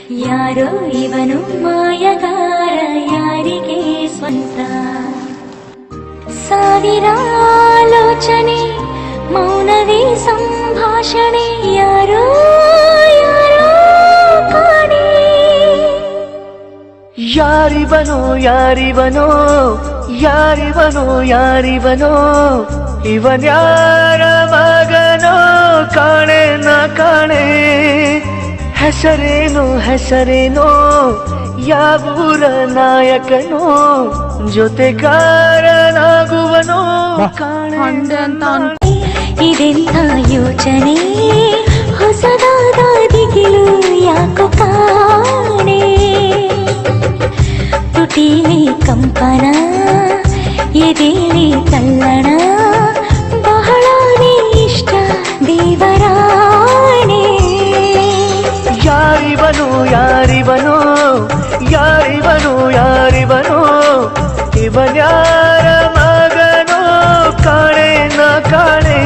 ಯಾರೋ ಇವನು ಮಾಯಗಾರ ಯಾರಿಗೆ ಸ್ವಂತ ಸಾವಿರ ಆಲೋಚನೆ ಮೌನವೇ ಸಂಭಾಷಣೆ ಯಾರೋ ಯಾರೋ ಕಾಣೆ ಯಾರಿವನೋ ಯಾರಿವನೋ ಯಾರಿವನೋ ಯಾರಿವನೋ ಇವನ್ಯಾರ ಮಗನೋ ಕಾಣೆ ನ ಕಾಣೆ ಹೆಸರೇನೋ ಹೆಸರೇನೋ ಯಾವೂರ ನಾಯಕನೋ ಜೊತೆಗಾರನಾಗುವನೋ ಕಾಣೆ ಇದೆಂಥ ಯೋಚನೆ ಹೊಸದಾದ ದಿಗಿಲು ಯಾಕೋ ಕಾಣೆ ತುಟಿಲಿ ಕಂಪನ ಎದೆಲಿ ತಲ್ಲಣ ಬಹಳನೇ ಇಷ್ಟ ದೇವರಾಣೆ ಯಾರಿವನು ಯಾರಿವನು ಯಾರಿವನು ಯಾರಿವನು ಇವನ್ಯಾರ ಮಗನೋ ಕಾಣೆ ನ ಕಾಣೆ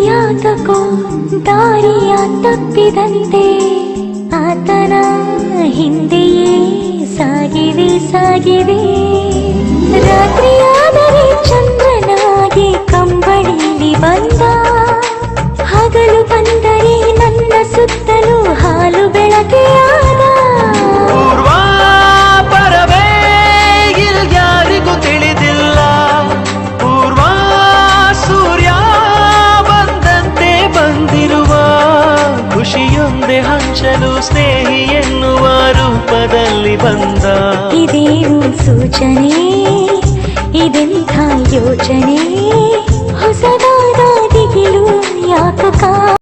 ಯಾತಕೋ ದಾರಿಯ ತಪ್ಪಿದಂತೆ ಆತನ ಹಿಂದೆಯೇ ಸಾಗಿವೆ ಸಾಗಿವೆ ರಾತ್ರಿಯಾದರೆ ಚಂದ್ರನಾಗಿ ಕಂಬಳಿಲಿ ಬಂದ ಹಗಲು ಬಂದರೆ ನನ್ನ ಸುತ್ತಲೂ ಹಾಲು ಬೆಳಕೆಯಾದ ಯಾರಿಗೂ ತಿಳಿದಿಲ್ಲ ಪೂರ್ವ ಸೂರ್ಯ ಬಂದಂತೆ ಬಂದಿರುವ ಖುಷಿಯೊಂದೇ ಹಂಚಲು ಸ್ನೇಹಿ ಎನ್ನುವ ರೂಪದಲ್ಲಿ ಬಂದ ಇದೇನು ಸೂಚನೆ ಇದೆಂಥ ಯೋಚನೆ ಹೊಸದ